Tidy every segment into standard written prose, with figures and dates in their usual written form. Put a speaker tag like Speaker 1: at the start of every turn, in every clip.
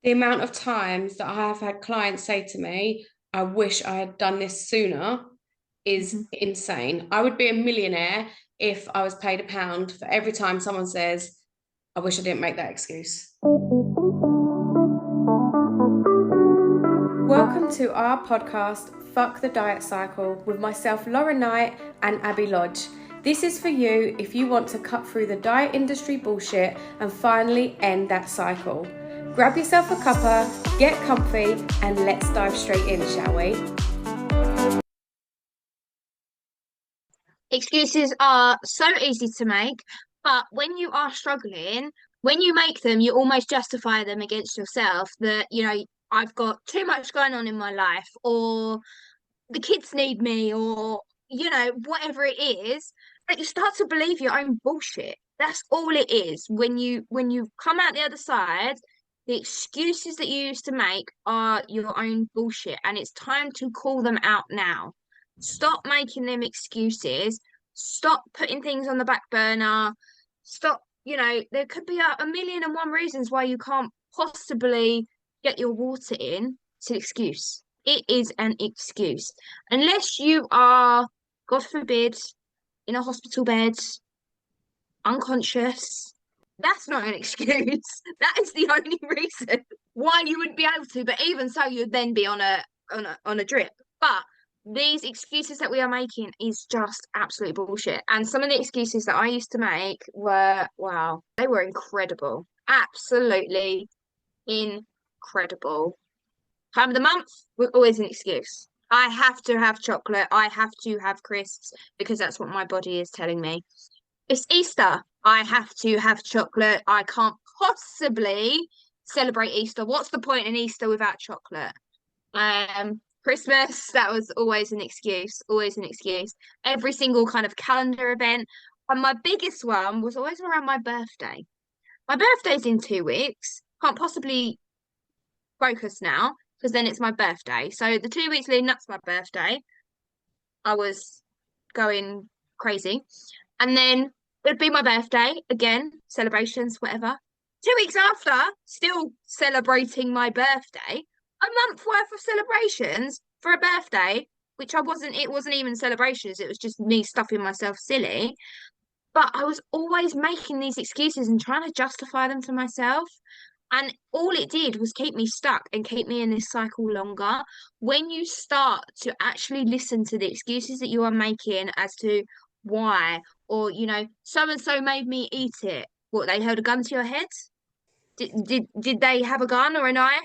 Speaker 1: The amount of times that I have had clients say to me, I wish I had done this sooner, is
Speaker 2: Mhm.
Speaker 1: insane. I would be a millionaire if I was paid £1 for every time someone says, I wish I didn't make that excuse. Welcome to our podcast, Fuck the Diet Cycle, with myself, Lauren Knight, and Abby Lodge. This is for you if you want to cut through the diet industry bullshit and finally end that cycle. Grab yourself a cuppa, get comfy, and let's dive straight in, shall we?
Speaker 2: Excuses are so easy to make, but when you are struggling, when you make them, you almost justify them against yourself that, I've got too much going on in my life, or the kids need me, or, whatever it is. But you start to believe your own bullshit. That's all it is. When you come out the other side, the excuses that you used to make are your own bullshit, and it's time to call them out now. Stop making them excuses. Stop putting things on the back burner. Stop, there could be a million and one reasons why you can't possibly get your water in. It's an excuse. It is an excuse. Unless you are, God forbid, in a hospital bed, unconscious, that's not an excuse. That is the only reason why you wouldn't be able to. But even so, you'd then be on a drip. But these excuses that we are making is just absolute bullshit. And some of the excuses that I used to make were, wow, they were incredible. Absolutely incredible. Time of the month was always an excuse. I have to have chocolate. I have to have crisps because that's what my body is telling me. It's Easter. I have to have chocolate. I can't possibly celebrate Easter. What's the point in Easter without chocolate? Christmas, that was always an excuse, always an excuse. Every single kind of calendar event. And my biggest one was always around my birthday. My birthday's in 2 weeks. Can't possibly focus now because then it's my birthday. So the 2 weeks leading up to my birthday, I was going crazy. And then it'd be my birthday again, celebrations, whatever. 2 weeks after, still celebrating my birthday, a month worth of celebrations for a birthday, which it wasn't even celebrations, it was just me stuffing myself silly. But I was always making these excuses and trying to justify them to myself. And all it did was keep me stuck and keep me in this cycle longer. When you start to actually listen to the excuses that you are making as to why, or, so and so made me eat it. What, they held a gun to your head? Did they have a gun or a knife?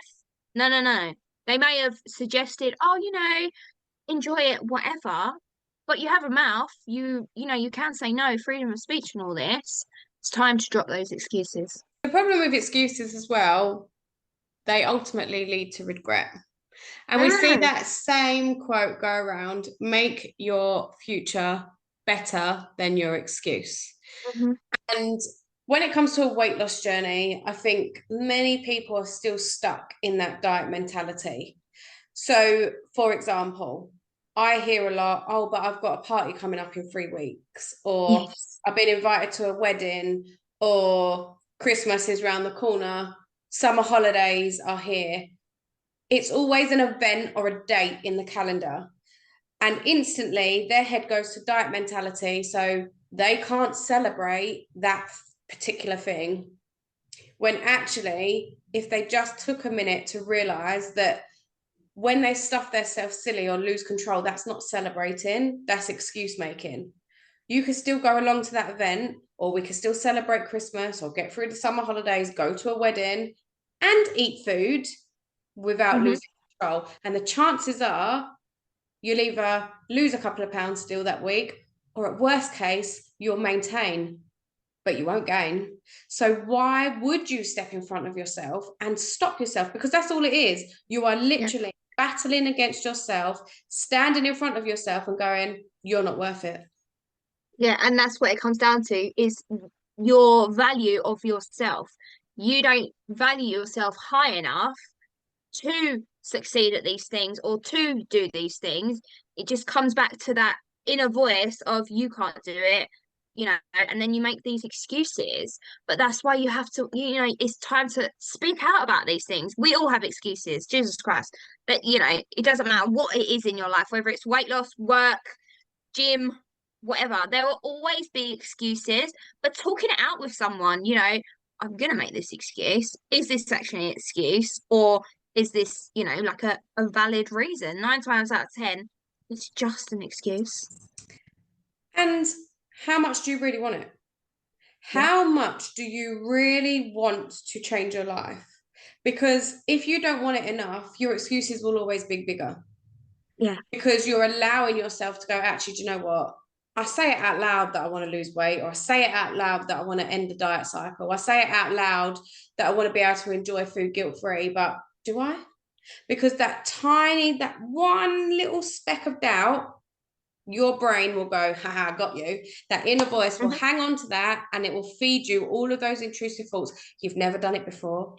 Speaker 2: No, no, no. They may have suggested, oh, enjoy it, whatever. But you have a mouth. You can say no, freedom of speech and all this. It's time to drop those excuses.
Speaker 1: The problem with excuses as well, they ultimately lead to regret. And we see
Speaker 2: Mm.
Speaker 1: that same quote go around, make your future better than your excuse.
Speaker 2: Mhm.
Speaker 1: And when it comes to a weight loss journey, I think many people are still stuck in that diet mentality. So, for example, I hear a lot, oh, but I've got a party coming up in 3 weeks, or
Speaker 2: Yes.
Speaker 1: I've been invited to a wedding, or Christmas is round the corner, summer holidays are here. It's always an event or a date in the calendar. And instantly their head goes to diet mentality. So they can't celebrate that particular thing. When actually, if they just took a minute to realize that when they stuff themselves silly or lose control, that's not celebrating, that's excuse making. You could still go along to that event, or we could still celebrate Christmas or get through the summer holidays, go to a wedding and eat food without
Speaker 2: Mhm.
Speaker 1: losing control. And the chances are you'll either lose a couple of pounds still that week, or at worst case, you'll maintain, but you won't gain. So why would you step in front of yourself and stop yourself? Because that's all it is. You are
Speaker 2: Yeah.
Speaker 1: literally battling against yourself, standing in front of yourself and going, you're not worth it.
Speaker 2: Yeah, and that's what it comes down to is your value of yourself. You don't value yourself high enough to succeed at these things or to do these things. It just comes back to that inner voice of you can't do it. you know, and then you make these excuses. But that's why you have to, you know, it's time to speak out about these things. We all have excuses, Jesus Christ. But, you know, it doesn't matter what it is in your life, whether it's weight loss, work, gym, whatever, there will always be excuses. But talking it out with someone, you know, I'm gonna make this excuse. Is this actually an excuse? Or is this, you know, like a valid reason? 9 times out of 10, it's just an excuse.
Speaker 1: And how much do you really want it?
Speaker 2: Yeah.
Speaker 1: How much do you really want to change your life? Because if you don't want it enough, your excuses will always be bigger.
Speaker 2: Yeah.
Speaker 1: Because you're allowing yourself to go, actually, do you know what? I say it out loud that I want to lose weight, or I say it out loud that I want to end the diet cycle. I say it out loud that I want to be able to enjoy food guilt-free, but do I? Because that one little speck of doubt, your brain will go, haha, got you. That inner voice will
Speaker 2: Mhm.
Speaker 1: hang on to that, and it will feed you all of those intrusive thoughts. You've never done it before.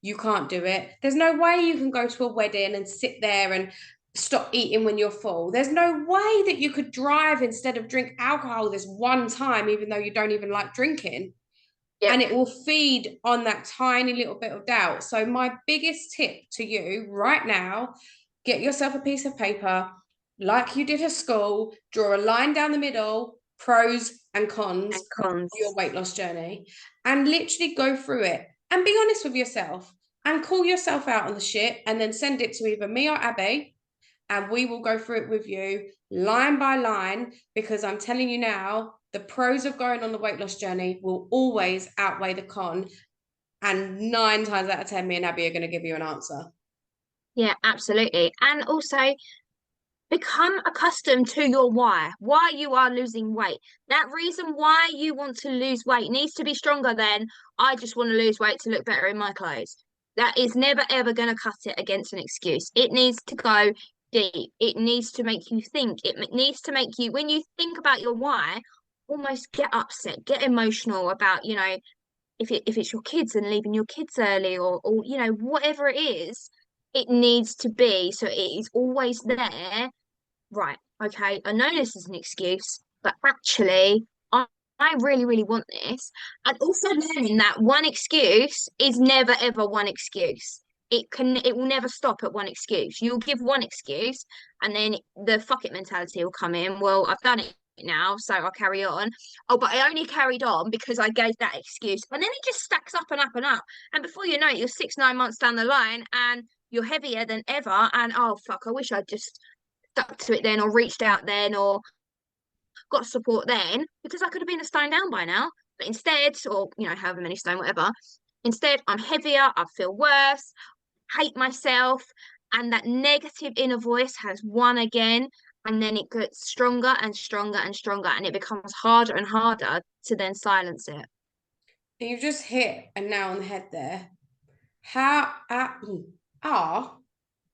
Speaker 1: You can't do it. There's no way you can go to a wedding and sit there and stop eating when you're full. There's no way that you could drive instead of drink alcohol this one time, even though you don't even like drinking.
Speaker 2: Yep.
Speaker 1: And it will feed on that tiny little bit of doubt. So, my biggest tip to you right now, get yourself a piece of paper, like you did at school, draw a line down the middle, pros and cons
Speaker 2: And
Speaker 1: of your
Speaker 2: cons.
Speaker 1: weight loss journey, and literally go through it and be honest with yourself and call yourself out on the shit, and then send it to either me or Abby, and we will go through it with you line by line, because I'm telling you now, the pros of going on the weight loss journey will always outweigh the con. And 9 times out of 10, me and Abby are going to give you an answer.
Speaker 2: Yeah, absolutely. And also become accustomed to your why you are losing weight. That reason why you want to lose weight needs to be stronger than I just want to lose weight to look better in my clothes. That is never ever going to cut it against an excuse. It needs to go deep. It needs to make you think. It needs to make you, when you think about your why, almost get upset, get emotional about, you know, if it's your kids and leaving your kids early, or you know, whatever it is, it needs to be so it is always there. Right, okay, I know this is an excuse, but actually I really really want this. And also learning that one excuse is never ever one excuse. It will never stop at one excuse. You'll give one excuse and then the fuck it mentality will come in. Well, I've done it now, so I'll carry on. Oh, but I only carried on because I gave that excuse. And then it just stacks up and up and up. And before you know it, you're 6 9 months down the line and you're heavier than ever. And oh fuck, I wish I'd just stuck to it then, or reached out then, or got support then, because I could have been a stone down by now. But instead, or you know, however many stone, whatever, instead I'm heavier, I feel worse, hate myself, and that negative inner voice has won again. And then it gets stronger and stronger and stronger, and it becomes harder and harder to then silence it.
Speaker 1: And you've just hit a nail on the head there. How our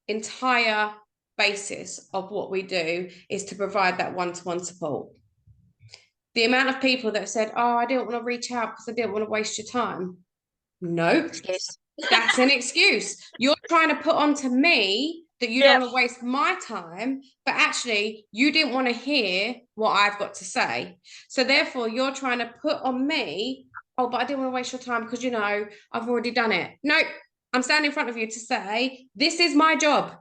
Speaker 1: entire basis of what we do is to provide that one-to-one support. The amount of people that have said, oh, I didn't want to reach out because I didn't want to waste your time. Nope.
Speaker 2: Excuse.
Speaker 1: That's an excuse. You're trying to put onto me that you don't
Speaker 2: Yep.
Speaker 1: want to waste my time, but actually you didn't want to hear what I've got to say. So therefore you're trying to put on me, oh, but I didn't want to waste your time because, you know, I've already done it. Nope. I'm standing in front of you to say, this is my job.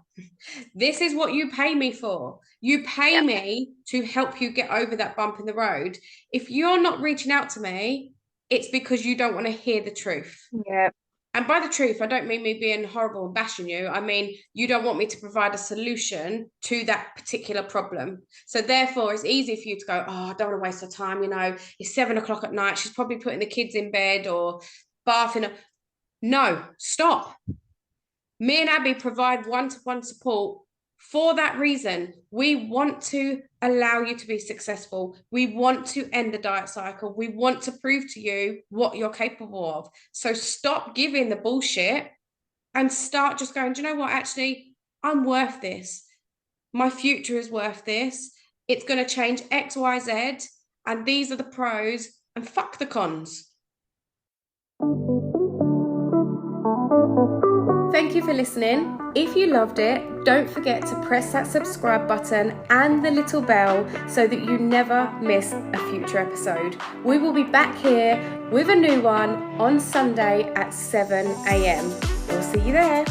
Speaker 1: This is what you pay me for. You pay
Speaker 2: Yep.
Speaker 1: me to help you get over that bump in the road. If you're not reaching out to me, it's because you don't want to hear the truth.
Speaker 2: Yep.
Speaker 1: And by the truth, I don't mean me being horrible and bashing you. I mean, you don't want me to provide a solution to that particular problem. So therefore, it's easy for you to go, oh, I don't want to waste her time. You know, it's 7 o'clock at night. She's probably putting the kids in bed or bathing. No, stop. Me and Abby provide one-to-one support for that reason. We want to allow you to be successful. We want to end the diet cycle. We want to prove to you what you're capable of. So stop giving the bullshit and start just going, do you know what? Actually, I'm worth this. My future is worth this. It's going to change X, Y, Z. And these are the pros, and fuck the cons. Thank you for listening. If you loved it, don't forget to press that subscribe button and the little bell so that you never miss a future episode. We will be back here with a new one on Sunday at 7 a.m. We'll see you there.